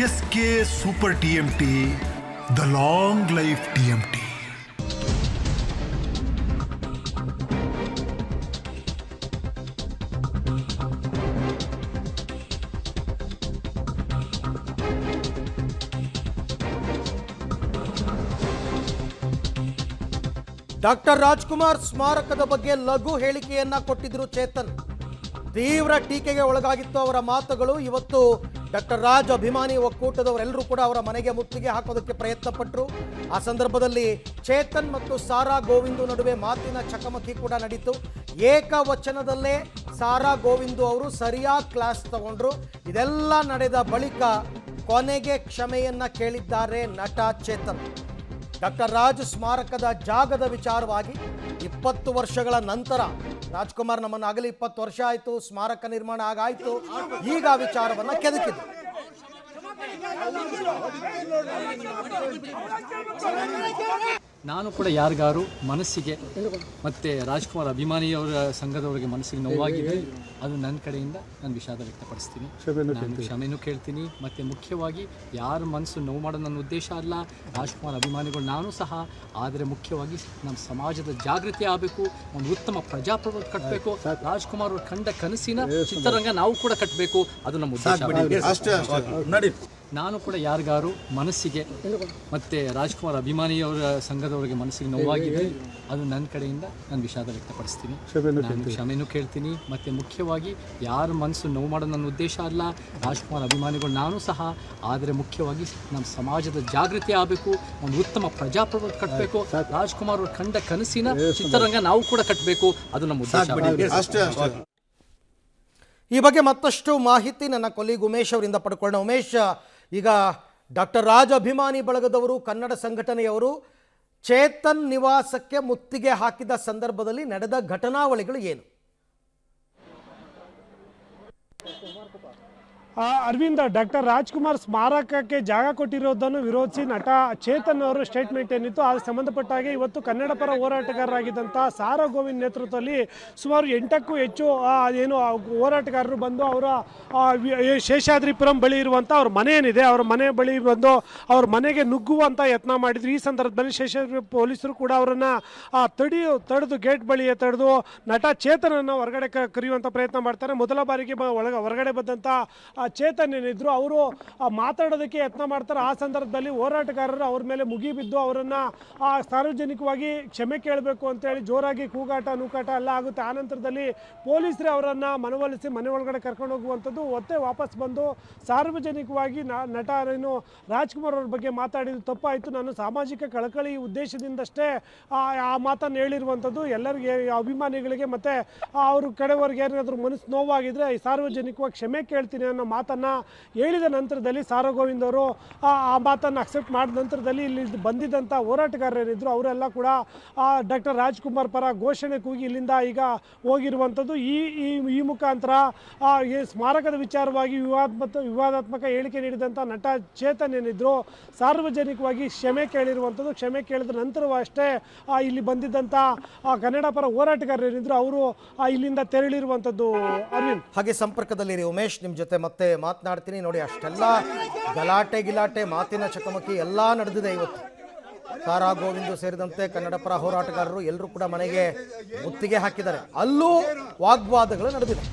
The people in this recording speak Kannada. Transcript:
SK Super TMT, the long life TMT. Doctor Rajkumar ಸ್ಮಾರಕದ ಬಗ್ಗೆ ಲಘು ಹೇಳಿಕೆಯನ್ನ ಕೊಟ್ಟಿದ್ರು ಚೇತನ್. ತೀವ್ರ ಟೀಕೆಗೆ ಒಳಗಾಗಿತ್ತು ಅವರ ಮಾತುಗಳು. ಇವತ್ತು ಡಾಕ್ಟರ್ ರಾಜ್ ಅಭಿಮಾನಿ ಒಕ್ಕೂಟದವರೆಲ್ಲರೂ ಕೂಡ ಅವರ ಮನೆಗೆ ಮುತ್ತಿಗೆ ಹಾಕೋದಕ್ಕೆ ಪ್ರಯತ್ನ ಪಟ್ಟರು. ಆ ಸಂದರ್ಭದಲ್ಲಿ ಚೇತನ್ ಮತ್ತು ಸಾರಾ ಗೋವಿಂದು ನಡುವೆ ಮಾತಿನ ಚಕಮಕಿ ಕೂಡ ನಡೀತು. ಏಕವಚನದಲ್ಲೇ ಸಾರಾ ಗೋವಿಂದು ಅವರು ಸರಿಯಾಗಿ ಕ್ಲಾಸ್ ತಗೊಂಡ್ರು. ಇದೆಲ್ಲ ನಡೆದ ಬಳಿಕ ಕೊನೆಗೆ ಕ್ಷಮೆಯನ್ನ ಕೇಳಿದ್ದಾರೆ ನಟ ಚೇತನ್. ಡಾಕ್ಟರ್ ರಾಜ್ ಸ್ಮಾರಕದ ಜಾಗದ ವಿಚಾರವಾಗಿ 20 ವರ್ಷಗಳ ನಂತರ ರಾಜ್ಕುಮಾರ್ ನಮ್ಮನ್ನು ಆಗಲಿ 20 ವರ್ಷ ಆಯಿತು, ಸ್ಮಾರಕ ನಿರ್ಮಾಣ ಆಗಾಯಿತು, ಈಗ ಆ ವಿಚಾರವನ್ನು ಕೆದಕಿದ್ರು. ನಾನು ಕೂಡ ಯಾರಿಗಾರು ಮನಸ್ಸಿಗೆ ಮತ್ತು ರಾಜ್ಕುಮಾರ್ ಅಭಿಮಾನಿಯವರ ಸಂಘದವರಿಗೆ ಮನಸ್ಸಿಗೆ ನೋವಾಗಿದೆ, ಅದು ನನ್ನ ಕಡೆಯಿಂದ ನಾನು ವಿಷಾದ ವ್ಯಕ್ತಪಡಿಸ್ತೀನಿ. ನಾನು ಕ್ಷಮೆನೂ ಕೇಳ್ತೀನಿ. ಮತ್ತು ಮುಖ್ಯವಾಗಿ ಯಾರ ಮನಸ್ಸು ನೋವು ಮಾಡೋದು ನನ್ನ ಉದ್ದೇಶ ಅಲ್ಲ. ರಾಜ್ಕುಮಾರ್ ಅಭಿಮಾನಿಗಳು ನಾನು ಸಹ. ಆದರೆ ಮುಖ್ಯವಾಗಿ ನಮ್ಮ ಸಮಾಜದ ಜಾಗೃತಿ ಆಗಬೇಕು, ಒಂದು ಉತ್ತಮ ಪ್ರಜಾಪ್ರಭುತ್ವ ಕಟ್ಟಬೇಕು. ರಾಜ್ಕುಮಾರ್ ಅವರು ಕಂಡ ಕನಸಿನ ಚಿತ್ರರಂಗ ನಾವು ಕೂಡ ಕಟ್ಟಬೇಕು, ಅದು ನಮ್ಮ ಉದ್ದೇಶ. ನಾನು ಕೂಡ ಯಾರಿಗಾರು ಮನಸ್ಸಿಗೆ ಮತ್ತು ರಾಜ್ಕುಮಾರ್ ಅಭಿಮಾನಿಯವರ ಸಂಘದವರಿಗೆ ಮನಸ್ಸಿಗೆ ನೋವಾಗಿದೆ, ಅದು ನನ್ನ ಕಡೆಯಿಂದ ನಾನು ವಿಷಾದ ವ್ಯಕ್ತಪಡಿಸ್ತೀನಿ. ನಾನು ಕ್ಷಮೆನೂ ಕೇಳ್ತೀನಿ. ಮತ್ತು ಮುಖ್ಯವಾಗಿ ಯಾರ ಮನಸ್ಸು ನೋವು ಮಾಡೋದು ನನ್ನ ಉದ್ದೇಶ ಅಲ್ಲ. ರಾಜ್ಕುಮಾರ್ ಅಭಿಮಾನಿಗಳು ನಾನು ಸಹ. ಆದರೆ ಮುಖ್ಯವಾಗಿ ನಮ್ಮ ಸಮಾಜದ ಜಾಗೃತಿ ಆಗಬೇಕು, ಒಂದು ಉತ್ತಮ ಪ್ರಜಾಪ್ರಭುತ್ವ ಕಟ್ಟಬೇಕು. ರಾಜ್ಕುಮಾರ್ ಅವರು ಕಂಡ ಕನಸಿನ ಚಿತ್ರರಂಗ ನಾವು ಕೂಡ ಕಟ್ಟಬೇಕು, ಅದು ನಮ್ಮ ಉದ್ದೇಶ. ಈ ಬಗ್ಗೆ ಮತ್ತಷ್ಟು ಮಾಹಿತಿ ನನ್ನ ಕೊಲೀಗ್ ಉಮೇಶ್ ಅವರಿಂದ ಪಡ್ಕೊಳ್ಳೋಣ. ಉಮೇಶ್, ಈಗ ಡಾಕ್ಟರ್ ರಾಜ್ ಅಭಿಮಾನಿ ಬಳಗದವರು, ಕನ್ನಡ ಸಂಘಟನೆಯವರು ಚೇತನ್ ನಿವಾಸಕ್ಕೆ ಮುತ್ತಿಗೆ ಹಾಕಿದ ಸಂದರ್ಭದಲ್ಲಿ ನಡೆದ ಘಟನಾವಳಿಗಳು ಏನು? ಅರವಿಂದ, ಡಾಕ್ಟರ್ ರಾಜ್ಕುಮಾರ್ ಸ್ಮಾರಕಕ್ಕೆ ಜಾಗ ಕೊಟ್ಟಿರೋದನ್ನು ವಿರೋಧಿಸಿ ನಟ ಚೇತನ್ ಅವರು ಸ್ಟೇಟ್ಮೆಂಟ್ ಏನಿತ್ತು ಅದಕ್ಕೆ ಸಂಬಂಧಪಟ್ಟ ಹಾಗೆ ಇವತ್ತು ಕನ್ನಡ ಪರ ಹೋರಾಟಗಾರರಾಗಿದ್ದಂಥ ಸಾರಾ ಗೋವಿಂದ್ ನೇತೃತ್ವದಲ್ಲಿ ಸುಮಾರು 8ಕ್ಕೂ ಹೆಚ್ಚು ಹೋರಾಟಗಾರರು ಬಂದು ಅವರ ಶೇಷಾದ್ರಿಪುರಂ ಬಳಿ ಇರುವಂಥ ಅವ್ರ ಮನೆ ಏನಿದೆ ಅವರ ಮನೆ ಬಳಿ ಬಂದು ಅವ್ರ ಮನೆಗೆ ನುಗ್ಗುವಂಥ ಯತ್ನ ಮಾಡಿದ್ರು. ಈ ಸಂದರ್ಭದಲ್ಲಿ ಶೇಷಾದ್ರಿ ಪೊಲೀಸರು ಕೂಡ ಅವರನ್ನು ತಡೆದು ಗೇಟ್ ಬಳಿಯೇ ತಡೆದು ನಟ ಚೇತನನ್ನು ಹೊರಗಡೆ ಕರೆಯುವಂಥ ಪ್ರಯತ್ನ ಮಾಡ್ತಾರೆ. ಮೊದಲ ಬಾರಿಗೆ ಹೊರಗಡೆ ಬಂದಂಥ ಚೇತನ್ ಏನಿದ್ರು ಅವರು ಮಾತಾಡೋದಕ್ಕೆ ಯತ್ನ ಮಾಡ್ತಾರೆ. ಆ ಸಂದರ್ಭದಲ್ಲಿ ಹೋರಾಟಗಾರರು ಅವ್ರ ಮೇಲೆ ಮುಗಿಬಿದ್ದು ಅವರನ್ನು ಸಾರ್ವಜನಿಕವಾಗಿ ಕ್ಷಮೆ ಕೇಳಬೇಕು ಅಂತೇಳಿ ಜೋರಾಗಿ ಕೂಗಾಟ ನೂಕಾಟ ಎಲ್ಲ ಆಗುತ್ತೆ. ಆ ನಂತರದಲ್ಲಿ ಪೊಲೀಸರೇ ಅವರನ್ನು ಮನವೊಲಿಸಿ ಮನೆ ಒಳಗಡೆ ಕರ್ಕೊಂಡು ಹೋಗುವಂಥದ್ದು. ಒತ್ತೆ ವಾಪಸ್ ಬಂದು ಸಾರ್ವಜನಿಕವಾಗಿ ನಟ ರಾಜ್ಕುಮಾರ್ ಅವ್ರ ಬಗ್ಗೆ ಮಾತಾಡಿದ್ದು ತಪ್ಪಾಯಿತು, ನಾನು ಸಾಮಾಜಿಕ ಕಳಕಳಿ ಉದ್ದೇಶದಿಂದಷ್ಟೇ ಆ ಮಾತನ್ನು ಹೇಳಿರುವಂಥದ್ದು. ಎಲ್ಲರಿಗೆ ಅಭಿಮಾನಿಗಳಿಗೆ ಮತ್ತು ಅವ್ರ ಕಡೆವರೆಗೆ ಏನಾದರೂ ಮನಸ್ಸು ನೋವಾಗಿದ್ದರೆ ಸಾರ್ವಜನಿಕವಾಗಿ ಕ್ಷಮೆ ಕೇಳ್ತೀನಿ ಅನ್ನೋ ಮಾತನ್ನು ಹೇಳಿದ ನಂತರದಲ್ಲಿ ಸಾರಾ ಗೋವಿಂದ್ ಅವರು ಆ ಮಾತನ್ನು ಅಕ್ಸೆಪ್ಟ್ ಮಾಡಿದ ನಂತರದಲ್ಲಿ ಇಲ್ಲಿ ಬಂದಿದ್ದಂಥ ಹೋರಾಟಗಾರರೇನಿದ್ರು ಅವರೆಲ್ಲ ಕೂಡ ಡಾಕ್ಟರ್ ರಾಜ್ಕುಮಾರ್ ಪರ ಘೋಷಣೆ ಕೂಗಿ ಇಲ್ಲಿಂದ ಈಗ ಹೋಗಿರುವಂಥದ್ದು. ಈ ಮುಖಾಂತರ ಸ್ಮಾರಕದ ವಿಚಾರವಾಗಿ ವಿವಾದಾತ್ಮಕ ಹೇಳಿಕೆ ನೀಡಿದಂಥ ನಟ ಚೇತನ್ ಏನಿದ್ರು ಸಾರ್ವಜನಿಕವಾಗಿ ಕ್ಷಮೆ ಕೇಳಿರುವಂಥದ್ದು. ಕ್ಷಮೆ ಕೇಳಿದ ನಂತರವೂ ಅಷ್ಟೇ ಇಲ್ಲಿ ಬಂದಿದ್ದಂಥ ಕನ್ನಡ ಪರ ಹೋರಾಟಗಾರರೇನಿದ್ರು ಅವರು ಇಲ್ಲಿಂದ ತೆರಳಿರುವಂಥದ್ದು. ಅರವಿಂದ್, ಹಾಗೆ ಸಂಪರ್ಕದಲ್ಲಿರಿ ಉಮೇಶ್, ನಿಮ್ಮ ಜೊತೆ ಮತ್ತೆ ಮಾತನಾಡ್ತೀನಿ. ನೋಡಿ, ಅಷ್ಟೆಲ್ಲ ಗಲಾಟೆ ಮಾತಿನ ಚಕಮಕಿ ಎಲ್ಲ ನಡೆದಿದೆ ಇವತ್ತು. ಸಾರಾ ಗೋವಿಂದು ಸೇರಿದಂತೆ ಕನ್ನಡ ಪರ ಹೋರಾಟಗಾರರು ಎಲ್ಲರೂ ಕೂಡ ಮನೆಗೆ ಮುತ್ತಿಗೆ ಹಾಕಿದ್ದಾರೆ. ಅಲ್ಲೂ ವಾಗ್ವಾದಗಳು ನಡೆದಿದೆ.